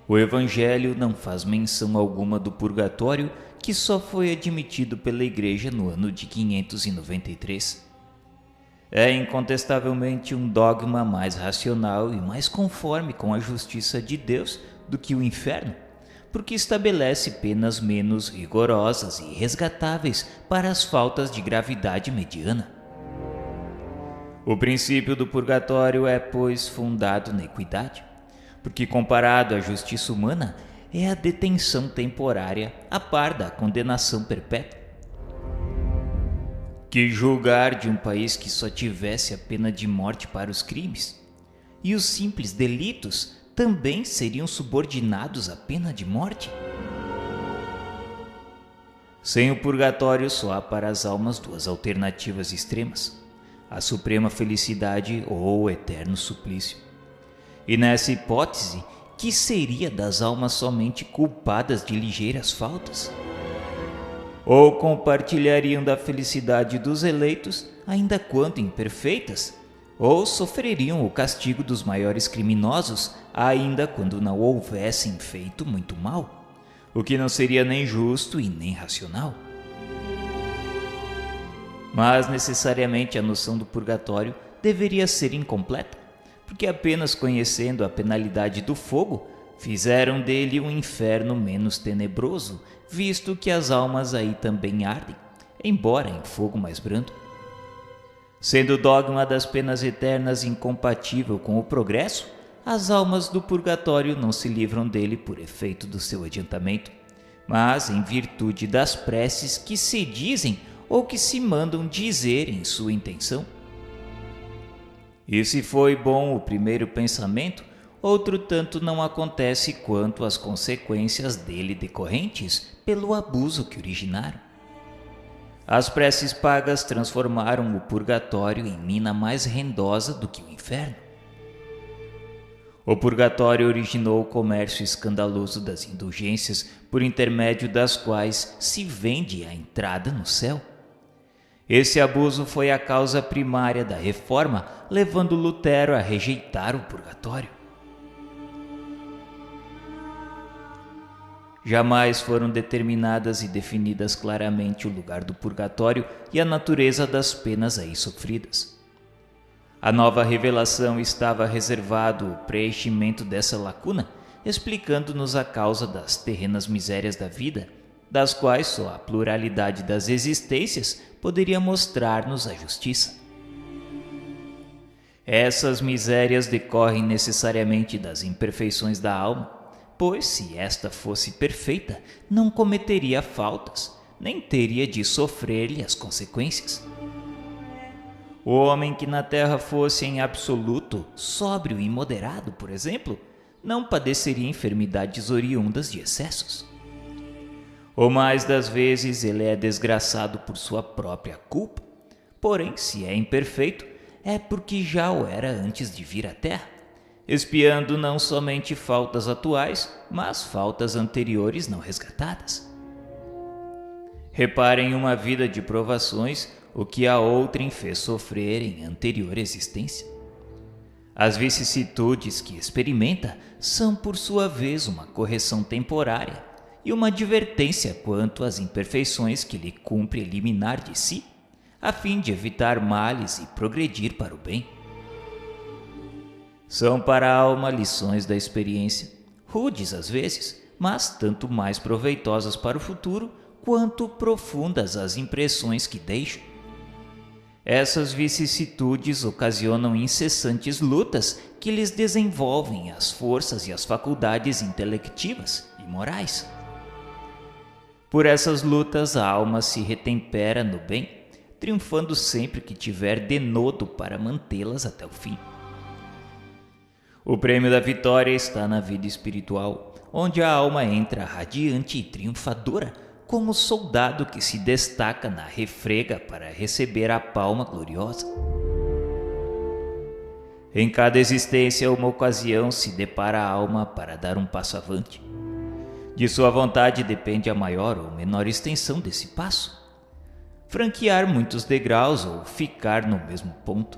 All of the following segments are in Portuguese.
O Evangelho não faz menção alguma do purgatório, que só foi admitido pela Igreja no ano de 593. É incontestavelmente um dogma mais racional e mais conforme com a justiça de Deus do que o inferno, porque estabelece penas menos rigorosas e resgatáveis para as faltas de gravidade mediana. O princípio do purgatório é, pois, fundado na equidade, porque comparado à justiça humana, é a detenção temporária a par da condenação perpétua. Que julgar de um país que só tivesse a pena de morte para os crimes, e os simples delitos também seriam subordinados à pena de morte? Sem o purgatório só há para as almas duas alternativas extremas: a suprema felicidade ou o eterno suplício. E nessa hipótese, que seria das almas somente culpadas de ligeiras faltas? Ou compartilhariam da felicidade dos eleitos, ainda quando imperfeitas? Ou sofreriam o castigo dos maiores criminosos, ainda quando não houvessem feito muito mal? O que não seria nem justo e nem racional. Mas necessariamente a noção do purgatório deveria ser incompleta, porque apenas conhecendo a penalidade do fogo, fizeram dele um inferno menos tenebroso, visto que as almas aí também ardem, embora em fogo mais brando. Sendo o dogma das penas eternas incompatível com o progresso, as almas do purgatório não se livram dele por efeito do seu adiantamento, mas em virtude das preces que se dizem ou que se mandam dizer em sua intenção. E se foi bom o primeiro pensamento, outro tanto não acontece quanto às consequências dele decorrentes pelo abuso que originaram. As preces pagas transformaram o purgatório em mina mais rendosa do que o inferno. O purgatório originou o comércio escandaloso das indulgências, por intermédio das quais se vende a entrada no céu. Esse abuso foi a causa primária da reforma, levando Lutero a rejeitar o purgatório. Jamais foram determinadas e definidas claramente o lugar do purgatório e a natureza das penas aí sofridas. A nova revelação estava reservado o preenchimento dessa lacuna, explicando-nos a causa das terrenas misérias da vida, das quais só a pluralidade das existências poderia mostrar-nos a justiça. Essas misérias decorrem necessariamente das imperfeições da alma, pois se esta fosse perfeita, não cometeria faltas, nem teria de sofrer-lhe as consequências. O homem que na terra fosse em absoluto sóbrio e moderado, por exemplo, não padeceria enfermidades oriundas de excessos. O mais das vezes ele é desgraçado por sua própria culpa, porém, se é imperfeito, é porque já o era antes de vir à terra, expiando não somente faltas atuais, mas faltas anteriores não resgatadas. Reparem uma vida de provações, o que a outrem fez sofrer em anterior existência. As vicissitudes que experimenta são, por sua vez, uma correção temporária e uma advertência quanto às imperfeições que lhe cumpre eliminar de si, a fim de evitar males e progredir para o bem. São para a alma lições da experiência, rudes às vezes, mas tanto mais proveitosas para o futuro, quanto profundas as impressões que deixam. Essas vicissitudes ocasionam incessantes lutas que lhes desenvolvem as forças e as faculdades intelectivas e morais. Por essas lutas a alma se retempera no bem, triunfando sempre que tiver denodo para mantê-las até o fim. O prêmio da vitória está na vida espiritual, onde a alma entra radiante e triunfadora, como soldado que se destaca na refrega para receber a palma gloriosa. Em cada existência, uma ocasião se depara a alma para dar um passo avante. De sua vontade depende a maior ou menor extensão desse passo. Franquear muitos degraus ou ficar no mesmo ponto.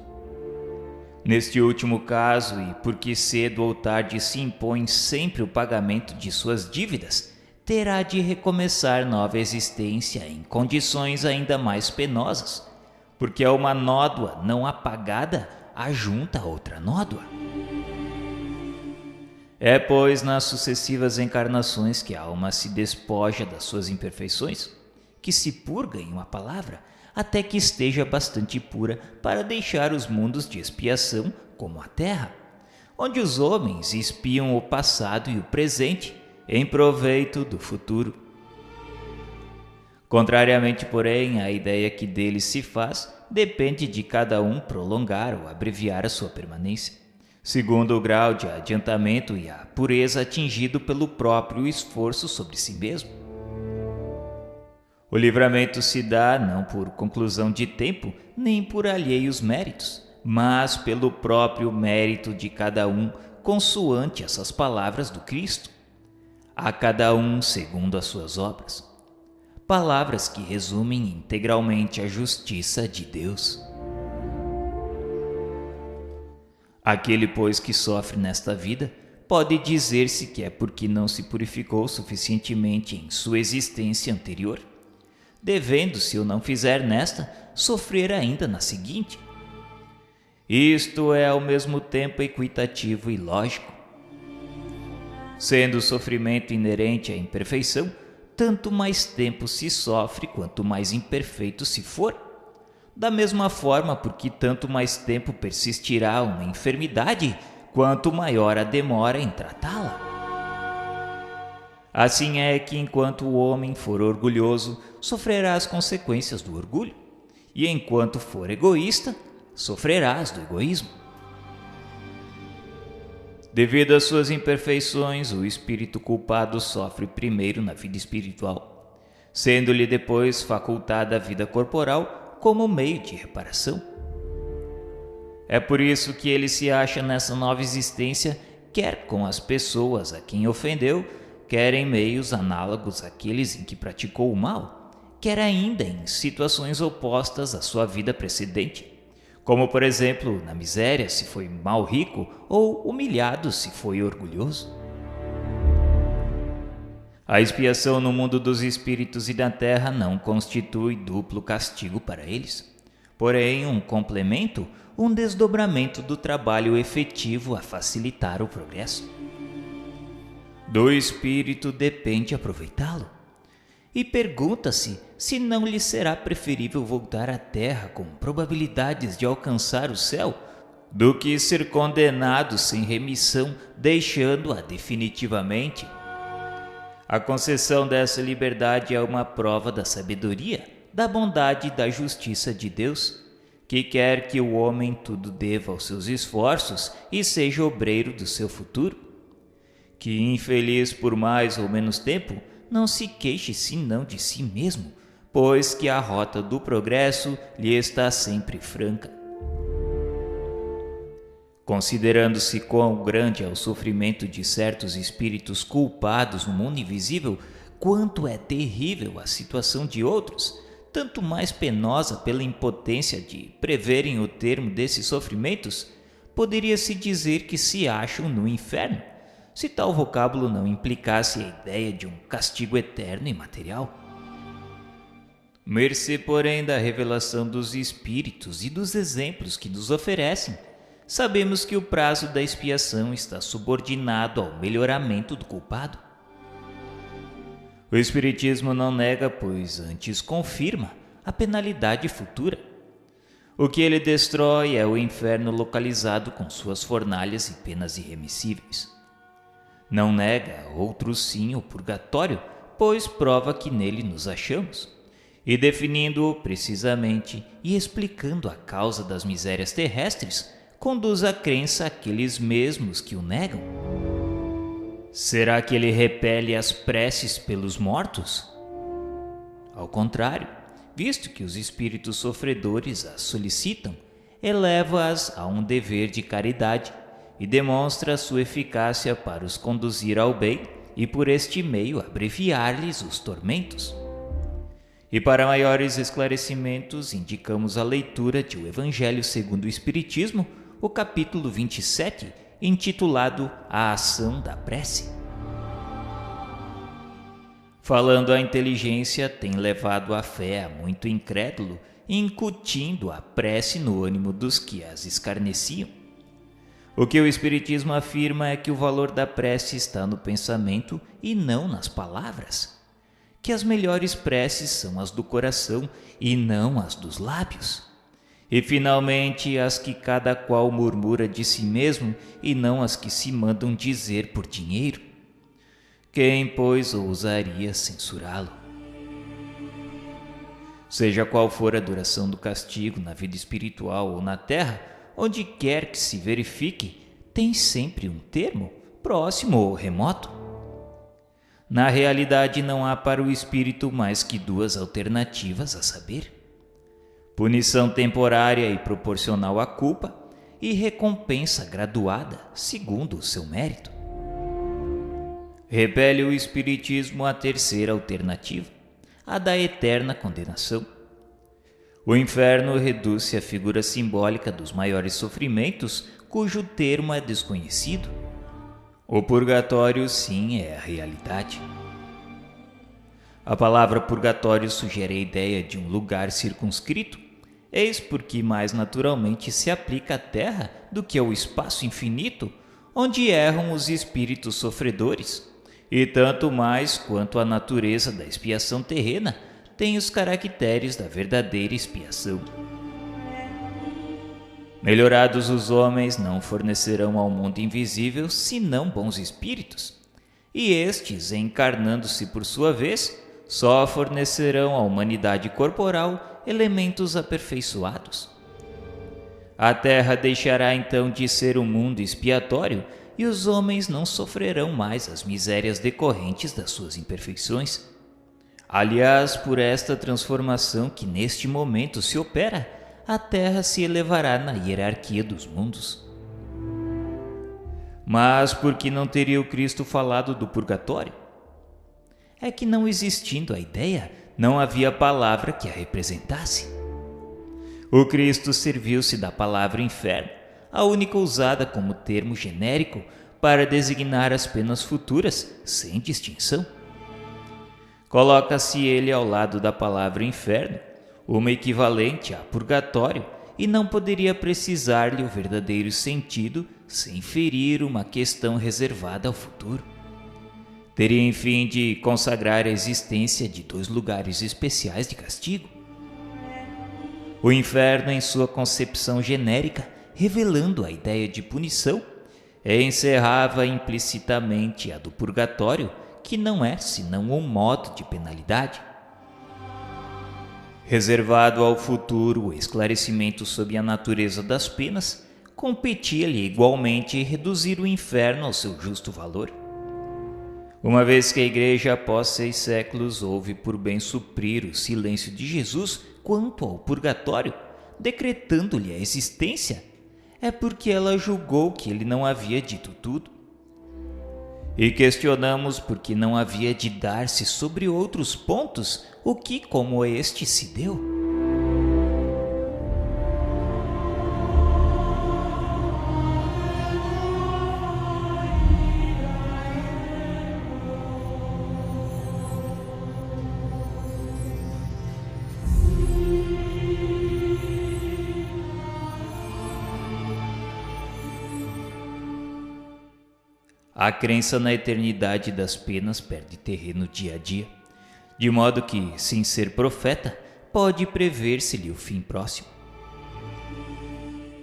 Neste último caso, e porque cedo ou tarde se impõe sempre o pagamento de suas dívidas, terá de recomeçar nova existência em condições ainda mais penosas, porque é uma nódoa não apagada ajunta outra nódoa. É, pois, nas sucessivas encarnações que a alma se despoja das suas imperfeições, que se purga, em uma palavra, até que esteja bastante pura para deixar os mundos de expiação, como a terra, onde os homens espiam o passado e o presente, em proveito do futuro. Contrariamente, porém, à ideia que deles se faz, depende de cada um prolongar ou abreviar a sua permanência, segundo o grau de adiantamento e a pureza atingido pelo próprio esforço sobre si mesmo. O livramento se dá não por conclusão de tempo, nem por alheios méritos, mas pelo próprio mérito de cada um, consoante essas palavras do Cristo. A cada um segundo as suas obras. Palavras que resumem integralmente a justiça de Deus. Aquele, pois, que sofre nesta vida, pode dizer-se que é porque não se purificou suficientemente em sua existência anterior, devendo, se o não fizer nesta, sofrer ainda na seguinte. Isto é ao mesmo tempo equitativo e lógico. Sendo o sofrimento inerente à imperfeição, tanto mais tempo se sofre quanto mais imperfeito se for. Da mesma forma, porque tanto mais tempo persistirá uma enfermidade, quanto maior a demora em tratá-la. Assim é que, enquanto o homem for orgulhoso, sofrerá as consequências do orgulho, e enquanto for egoísta, sofrerá as do egoísmo. Devido às suas imperfeições, o espírito culpado sofre primeiro na vida espiritual, sendo-lhe depois facultada a vida corporal como meio de reparação. É por isso que ele se acha nessa nova existência, quer com as pessoas a quem ofendeu, quer em meios análogos àqueles em que praticou o mal, quer ainda em situações opostas à sua vida precedente, como, por exemplo, na miséria se foi mal rico ou humilhado se foi orgulhoso. A expiação no mundo dos espíritos e da terra não constitui duplo castigo para eles, porém um complemento, um desdobramento do trabalho efetivo a facilitar o progresso. Do espírito depende aproveitá-lo. E pergunta-se se não lhe será preferível voltar à terra com probabilidades de alcançar o céu, do que ser condenado sem remissão, deixando-a definitivamente. A concessão dessa liberdade é uma prova da sabedoria, da bondade e da justiça de Deus, que quer que o homem tudo deva aos seus esforços e seja obreiro do seu futuro. Que, infeliz por mais ou menos tempo, não se queixe senão de si mesmo, pois que a rota do progresso lhe está sempre franca. Considerando-se quão grande é o sofrimento de certos espíritos culpados no mundo invisível, quanto é terrível a situação de outros, tanto mais penosa pela impotência de preverem o termo desses sofrimentos, poderia-se dizer que se acham no inferno, se tal vocábulo não implicasse a ideia de um castigo eterno e material. Mercê, porém, da revelação dos espíritos e dos exemplos que nos oferecem, sabemos que o prazo da expiação está subordinado ao melhoramento do culpado. O Espiritismo não nega, pois antes confirma, a penalidade futura. O que ele destrói é o inferno localizado com suas fornalhas e penas irremissíveis. Não nega, outro sim, o purgatório, pois prova que nele nos achamos, e definindo-o precisamente e explicando a causa das misérias terrestres, conduz à crença aqueles mesmos que o negam. Será que ele repele as preces pelos mortos? Ao contrário, visto que os espíritos sofredores as solicitam, eleva-as a um dever de caridade e demonstra sua eficácia para os conduzir ao bem e por este meio abreviar-lhes os tormentos. E para maiores esclarecimentos, indicamos a leitura de O Evangelho segundo o Espiritismo, o capítulo 27, intitulado A Ação da Prece. Falando a inteligência, tem levado a fé a muito incrédulo, incutindo a prece no ânimo dos que as escarneciam. O que o Espiritismo afirma é que o valor da prece está no pensamento e não nas palavras. Que as melhores preces são as do coração e não as dos lábios. E, finalmente, as que cada qual murmura de si mesmo e não as que se mandam dizer por dinheiro. Quem, pois, ousaria censurá-lo? Seja qual for a duração do castigo na vida espiritual ou na terra, onde quer que se verifique, tem sempre um termo, próximo ou remoto. Na realidade, não há para o espírito mais que duas alternativas, a saber: punição temporária e proporcional à culpa, e recompensa graduada, segundo o seu mérito. Repele o Espiritismo a terceira alternativa, a da eterna condenação. O inferno reduz-se à figura simbólica dos maiores sofrimentos, cujo termo é desconhecido. O purgatório, sim, é a realidade. A palavra purgatório sugere a ideia de um lugar circunscrito, eis porque mais naturalmente se aplica à terra do que ao espaço infinito, onde erram os espíritos sofredores, e tanto mais quanto a natureza da expiação terrena tem os caracteres da verdadeira expiação. Melhorados os homens não fornecerão ao mundo invisível senão bons espíritos, e estes, encarnando-se por sua vez, só fornecerão à humanidade corporal elementos aperfeiçoados. A terra deixará então de ser um mundo expiatório e os homens não sofrerão mais as misérias decorrentes das suas imperfeições. Aliás, por esta transformação que neste momento se opera, a terra se elevará na hierarquia dos mundos. Mas por que não teria o Cristo falado do purgatório? É que, não existindo a ideia, não havia palavra que a representasse. O Cristo serviu-se da palavra inferno, a única usada como termo genérico para designar as penas futuras, sem distinção. Coloca-se ele ao lado da palavra inferno, uma equivalente a purgatório, e não poderia precisar-lhe o verdadeiro sentido sem ferir uma questão reservada ao futuro. Teria, enfim, de consagrar a existência de dois lugares especiais de castigo. O inferno, em sua concepção genérica, revelando a ideia de punição, encerrava implicitamente a do purgatório, que não é senão um modo de penalidade. Reservado ao futuro o esclarecimento sobre a natureza das penas, competia-lhe igualmente reduzir o inferno ao seu justo valor. Uma vez que a Igreja, após 6 séculos, houve por bem suprir o silêncio de Jesus quanto ao purgatório, decretando-lhe a existência, é porque ela julgou que ele não havia dito tudo. E questionamos porque não havia de dar-se sobre outros pontos o que, como este, se deu. A crença na eternidade das penas perde terreno dia a dia, de modo que, sem ser profeta, pode prever-se-lhe o fim próximo.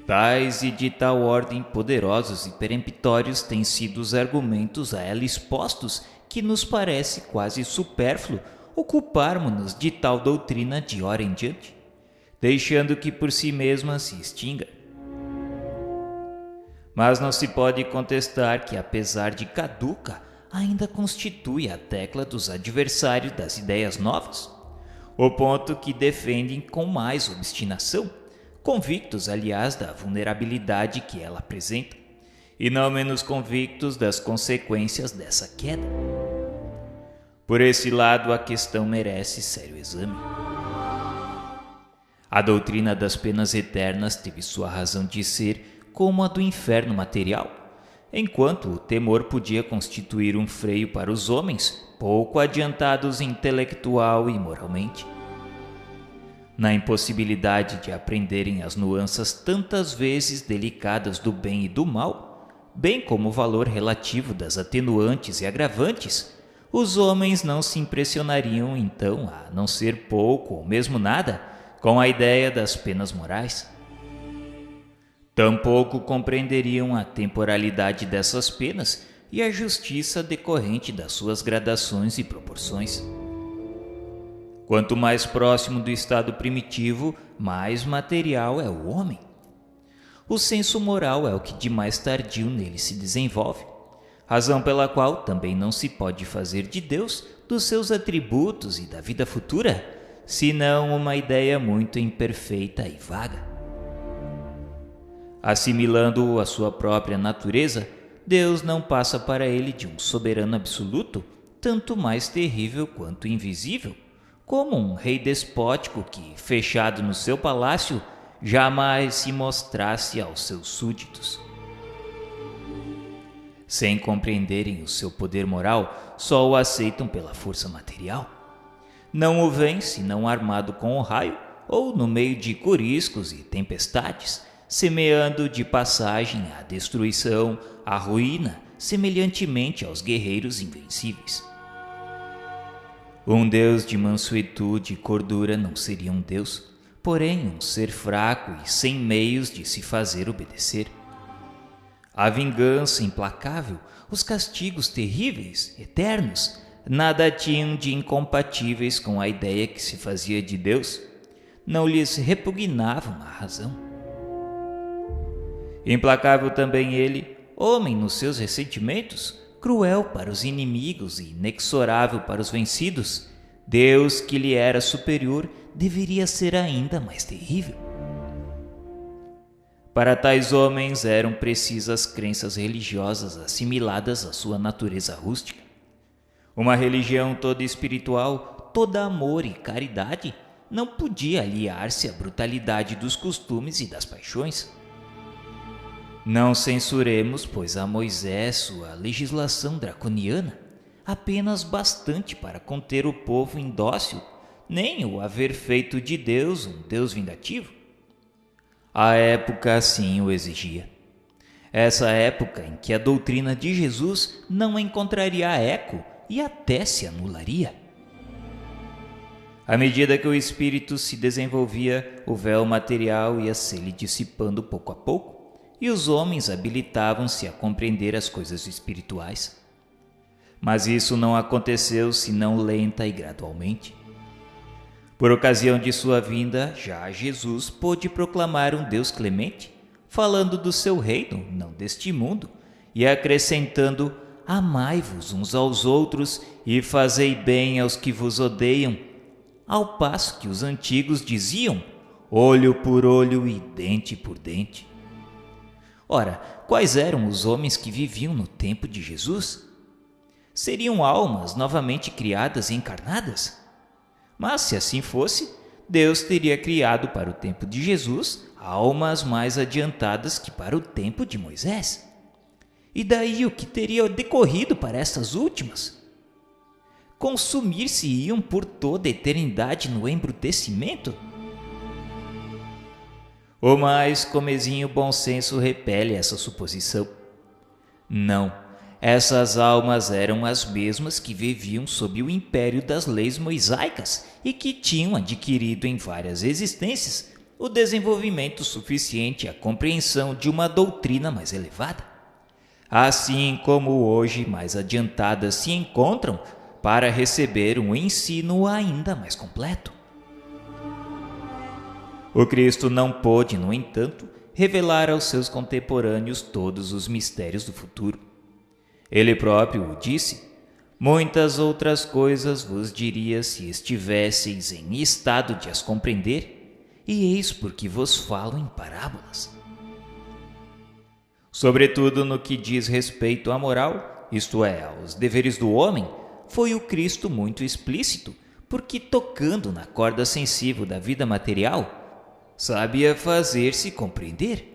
Tais e de tal ordem poderosos e peremptórios têm sido os argumentos a ela expostos que nos parece quase supérfluo ocuparmos-nos de tal doutrina de hora em diante, deixando que por si mesma se extinga. Mas não se pode contestar que, apesar de caduca, ainda constitui a tecla dos adversários das ideias novas, o ponto que defendem com mais obstinação, convictos, aliás, da vulnerabilidade que ela apresenta, e não menos convictos das consequências dessa queda. Por esse lado, a questão merece sério exame. A doutrina das penas eternas teve sua razão de ser como a do inferno material, enquanto o temor podia constituir um freio para os homens pouco adiantados intelectual e moralmente. Na impossibilidade de aprenderem as nuances tantas vezes delicadas do bem e do mal, bem como o valor relativo das atenuantes e agravantes, os homens não se impressionariam então, a não ser pouco ou mesmo nada, com a ideia das penas morais. Tampouco compreenderiam a temporalidade dessas penas e a justiça decorrente das suas gradações e proporções. Quanto mais próximo do estado primitivo, mais material é o homem. O senso moral é o que de mais tardio nele se desenvolve, razão pela qual também não se pode fazer de Deus, dos seus atributos e da vida futura, senão uma ideia muito imperfeita e vaga. Assimilando-o à sua própria natureza, Deus não passa para ele de um soberano absoluto, tanto mais terrível quanto invisível, como um rei despótico que, fechado no seu palácio, jamais se mostrasse aos seus súditos. Sem compreenderem o seu poder moral, só o aceitam pela força material. Não o veem senão armado com o raio ou no meio de coriscos e tempestades, semeando de passagem a destruição, a ruína, semelhantemente aos guerreiros invencíveis. Um Deus de mansuetude e cordura não seria um Deus, porém um ser fraco e sem meios de se fazer obedecer. A vingança implacável, os castigos terríveis, eternos, nada tinham de incompatíveis com a ideia que se fazia de Deus, não lhes repugnavam a razão. Implacável também ele, homem nos seus ressentimentos, cruel para os inimigos e inexorável para os vencidos, Deus que lhe era superior deveria ser ainda mais terrível. Para tais homens eram precisas crenças religiosas assimiladas à sua natureza rústica. Uma religião toda espiritual, toda amor e caridade, não podia aliar-se à brutalidade dos costumes e das paixões. Não censuremos, pois, a Moisés sua legislação draconiana, apenas bastante para conter o povo indócil, nem o haver feito de Deus um Deus vingativo. A época assim o exigia. Essa época em que a doutrina de Jesus não encontraria eco e até se anularia. À medida que o espírito se desenvolvia, o véu material ia se lhe dissipando pouco a pouco, e os homens habilitavam-se a compreender as coisas espirituais. Mas isso não aconteceu senão lenta e gradualmente. Por ocasião de sua vinda, já Jesus pôde proclamar um Deus clemente, falando do seu reino, não deste mundo, e acrescentando: amai-vos uns aos outros e fazei bem aos que vos odeiam, ao passo que os antigos diziam: olho por olho e dente por dente. Ora, quais eram os homens que viviam no tempo de Jesus? Seriam almas novamente criadas e encarnadas? Mas, se assim fosse, Deus teria criado para o tempo de Jesus almas mais adiantadas que para o tempo de Moisés. E daí o que teria decorrido para essas últimas? Consumir-se-iam por toda a eternidade no embrutecimento? O mais comezinho bom senso repele essa suposição. Não, essas almas eram as mesmas que viviam sob o império das leis mosaicas e que tinham adquirido em várias existências o desenvolvimento suficiente à compreensão de uma doutrina mais elevada, assim como hoje mais adiantadas se encontram para receber um ensino ainda mais completo. O Cristo não pôde, no entanto, revelar aos seus contemporâneos todos os mistérios do futuro. Ele próprio o disse: muitas outras coisas vos diria se estivesseis em estado de as compreender, e eis porque vos falo em parábolas. Sobretudo no que diz respeito à moral, isto é, aos deveres do homem, foi o Cristo muito explícito, porque tocando na corda sensível da vida material, sabia fazer-se compreender.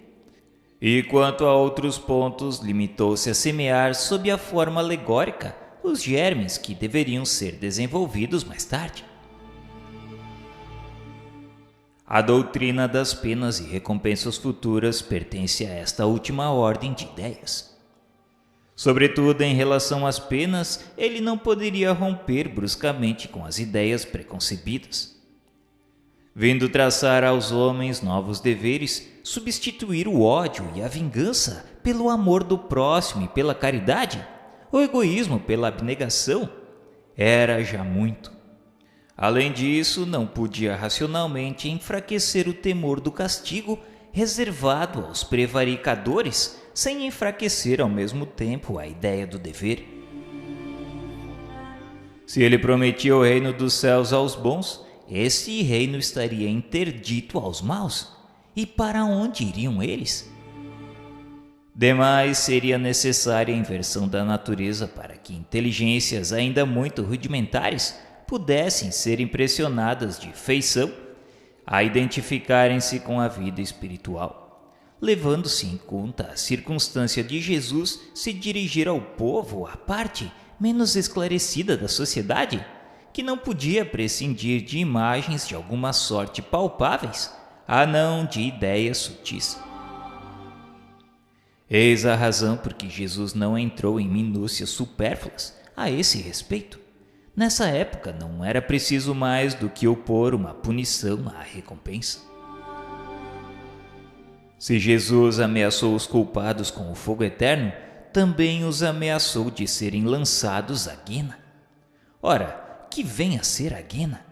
E quanto a outros pontos, limitou-se a semear sob a forma alegórica os germes que deveriam ser desenvolvidos mais tarde. A doutrina das penas e recompensas futuras pertence a esta última ordem de ideias. Sobretudo em relação às penas, ele não poderia romper bruscamente com as ideias preconcebidas. Vindo traçar aos homens novos deveres, substituir o ódio e a vingança pelo amor do próximo e pela caridade, o egoísmo pela abnegação, era já muito. Além disso, não podia racionalmente enfraquecer o temor do castigo reservado aos prevaricadores, sem enfraquecer ao mesmo tempo a ideia do dever. Se ele prometia o reino dos céus aos bons, esse reino estaria interdito aos maus. E para onde iriam eles? Demais, seria necessária a inversão da natureza para que inteligências ainda muito rudimentares pudessem ser impressionadas de feição a identificarem-se com a vida espiritual, levando-se em conta a circunstância de Jesus se dirigir ao povo à parte menos esclarecida da sociedade, que não podia prescindir de imagens de alguma sorte palpáveis, a não de ideias sutis. Eis a razão por que Jesus não entrou em minúcias supérfluas a esse respeito. Nessa época não era preciso mais do que opor uma punição à recompensa. Se Jesus ameaçou os culpados com o fogo eterno, também os ameaçou de serem lançados à guena. Ora, que vem a ser a guena?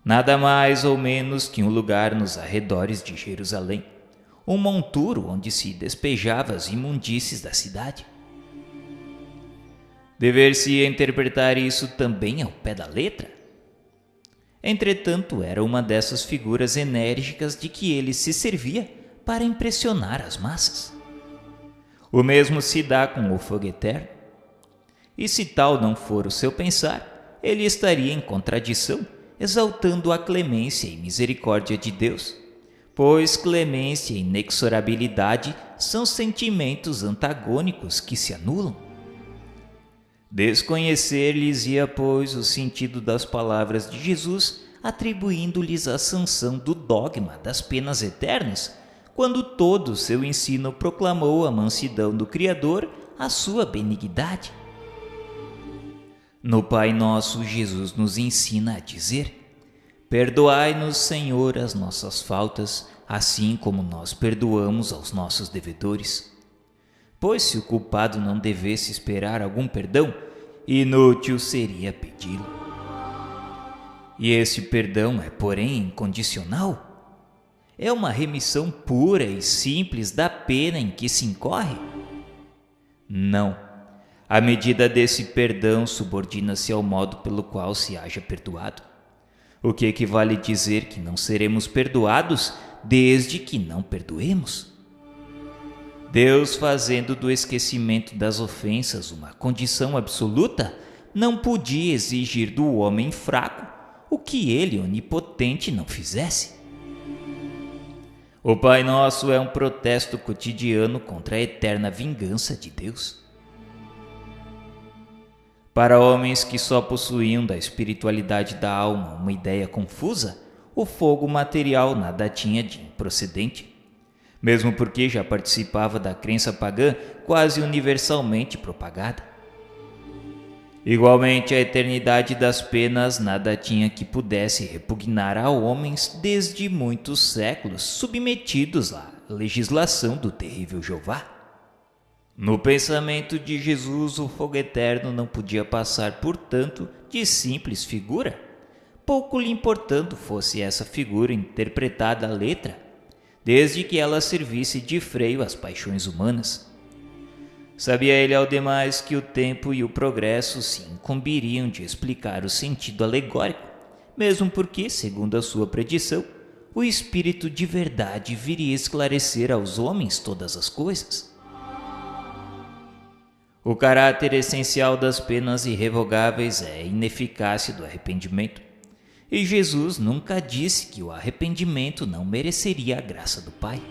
Nada mais ou menos que um lugar nos arredores de Jerusalém, um monturo onde se despejava as imundícies da cidade. Dever-se interpretar isso também ao pé da letra? Entretanto, era uma dessas figuras enérgicas de que ele se servia para impressionar as massas. O mesmo se dá com o fogo eterno. E se tal não for o seu pensar, ele estaria em contradição, exaltando a clemência e misericórdia de Deus, pois clemência e inexorabilidade são sentimentos antagônicos que se anulam. Desconhecer-lhes-ia, pois, o sentido das palavras de Jesus, atribuindo-lhes a sanção do dogma das penas eternas, quando todo o seu ensino proclamou a mansidão do Criador, a sua benignidade. No Pai Nosso, Jesus nos ensina a dizer: perdoai-nos, Senhor, as nossas faltas, assim como nós perdoamos aos nossos devedores. Pois se o culpado não devesse esperar algum perdão, inútil seria pedi-lo. E esse perdão é, porém, incondicional? É uma remissão pura e simples da pena em que se incorre? Não. A medida desse perdão subordina-se ao modo pelo qual se haja perdoado, o que equivale dizer que não seremos perdoados desde que não perdoemos. Deus, fazendo do esquecimento das ofensas uma condição absoluta, não podia exigir do homem fraco o que ele, onipotente, não fizesse. O Pai Nosso é um protesto cotidiano contra a eterna vingança de Deus. Para homens que só possuíam da espiritualidade da alma uma ideia confusa, o fogo material nada tinha de improcedente, mesmo porque já participava da crença pagã quase universalmente propagada. Igualmente, a eternidade das penas nada tinha que pudesse repugnar a homens desde muitos séculos submetidos à legislação do terrível Jeová. No pensamento de Jesus, o fogo eterno não podia passar, portanto, de simples figura, pouco lhe importando fosse essa figura interpretada à letra, desde que ela servisse de freio às paixões humanas. Sabia ele ao demais que o tempo e o progresso se incumbiriam de explicar o sentido alegórico, mesmo porque, segundo a sua predição, o Espírito de verdade viria esclarecer aos homens todas as coisas. O caráter essencial das penas irrevogáveis é a ineficácia do arrependimento, e Jesus nunca disse que o arrependimento não mereceria a graça do Pai.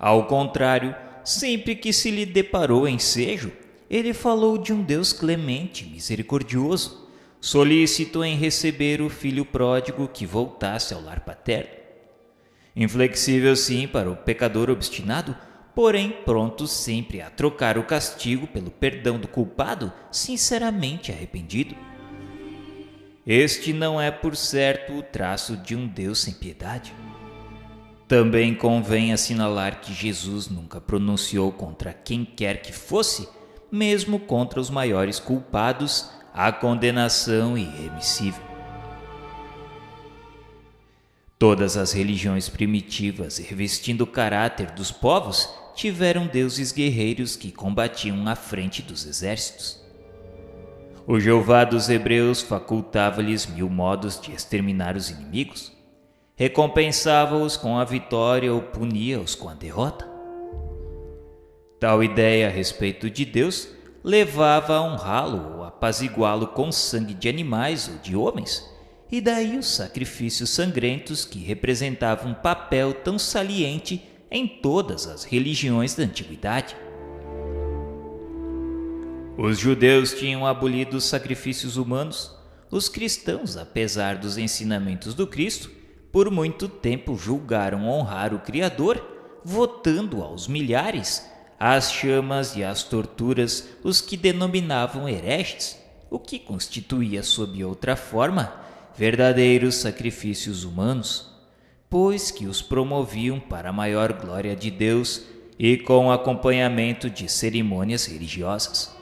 Ao contrário, sempre que se lhe deparou ensejo, ele falou de um Deus clemente e misericordioso, solícito em receber o filho pródigo que voltasse ao lar paterno. Inflexível sim para o pecador obstinado, porém pronto sempre a trocar o castigo pelo perdão do culpado sinceramente arrependido. Este não é, por certo, o traço de um Deus sem piedade. Também convém assinalar que Jesus nunca pronunciou contra quem quer que fosse, mesmo contra os maiores culpados, a condenação irremissível. Todas as religiões primitivas, revestindo o caráter dos povos, tiveram deuses guerreiros que combatiam à frente dos exércitos. O Jeová dos hebreus facultava-lhes 1000 modos de exterminar os inimigos, recompensava-os com a vitória ou punia-os com a derrota. Tal ideia a respeito de Deus levava a honrá-lo ou apaziguá-lo com sangue de animais ou de homens, e daí os sacrifícios sangrentos que representavam um papel tão saliente em todas as religiões da antiguidade. Os judeus tinham abolido os sacrifícios humanos. Os cristãos, apesar dos ensinamentos do Cristo, por muito tempo julgaram honrar o Criador, votando aos milhares às chamas e às torturas os que denominavam hereges, o que constituía, sob outra forma, verdadeiros sacrifícios humanos, pois que os promoviam para a maior glória de Deus e com acompanhamento de cerimônias religiosas.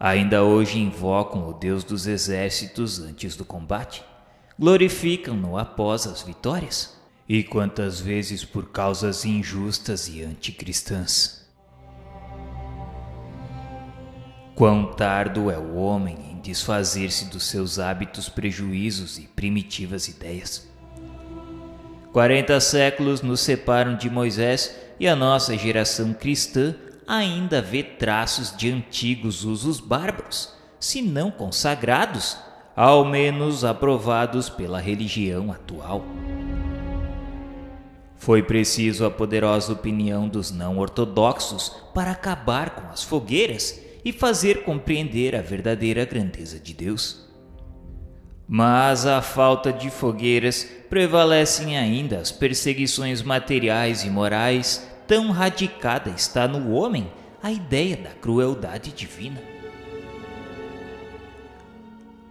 Ainda hoje invocam o Deus dos exércitos antes do combate, glorificam-no após as vitórias, e quantas vezes por causas injustas e anticristãs. Quão tardo é o homem em desfazer-se dos seus hábitos, prejuízos e primitivas ideias. 40 séculos nos separam de Moisés e a nossa geração cristã ainda vê traços de antigos usos bárbaros, se não consagrados, ao menos aprovados pela religião atual. Foi preciso a poderosa opinião dos não-ortodoxos para acabar com as fogueiras e fazer compreender a verdadeira grandeza de Deus. Mas à falta de fogueiras prevalecem ainda as perseguições materiais e morais. Tão radicada está no homem a ideia da crueldade divina.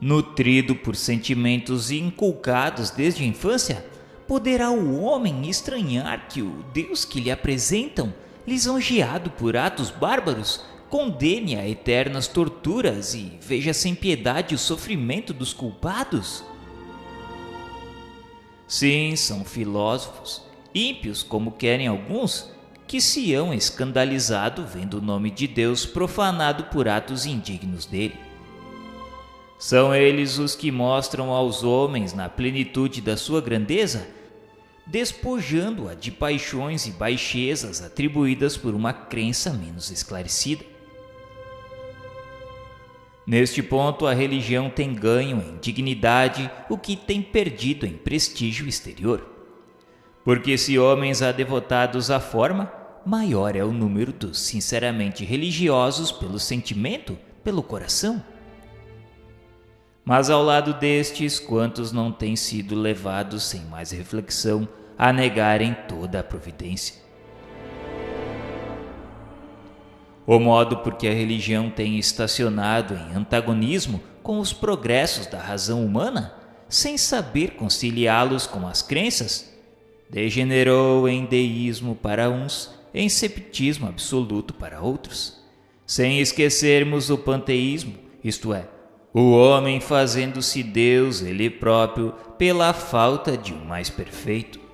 Nutrido por sentimentos inculcados desde a infância, poderá o homem estranhar que o Deus que lhe apresentam, lisonjeado por atos bárbaros, condene a eternas torturas e veja sem piedade o sofrimento dos culpados? Sim, são filósofos, ímpios como querem alguns, que se hão escandalizado vendo o nome de Deus profanado por atos indignos dele. São eles os que mostram aos homens, na plenitude da sua grandeza, despojando-a de paixões e baixezas atribuídas por uma crença menos esclarecida. Neste ponto, a religião tem ganho em dignidade o que tem perdido em prestígio exterior. Porque se homens há devotados à forma, maior é o número dos sinceramente religiosos pelo sentimento, pelo coração. Mas ao lado destes, quantos não têm sido levados sem mais reflexão a negarem toda a providência? O modo por que a religião tem estacionado em antagonismo com os progressos da razão humana, sem saber conciliá-los com as crenças, degenerou em deísmo para uns, em ceptismo absoluto para outros, sem esquecermos o panteísmo, isto é, o homem fazendo-se Deus ele próprio pela falta de um mais perfeito.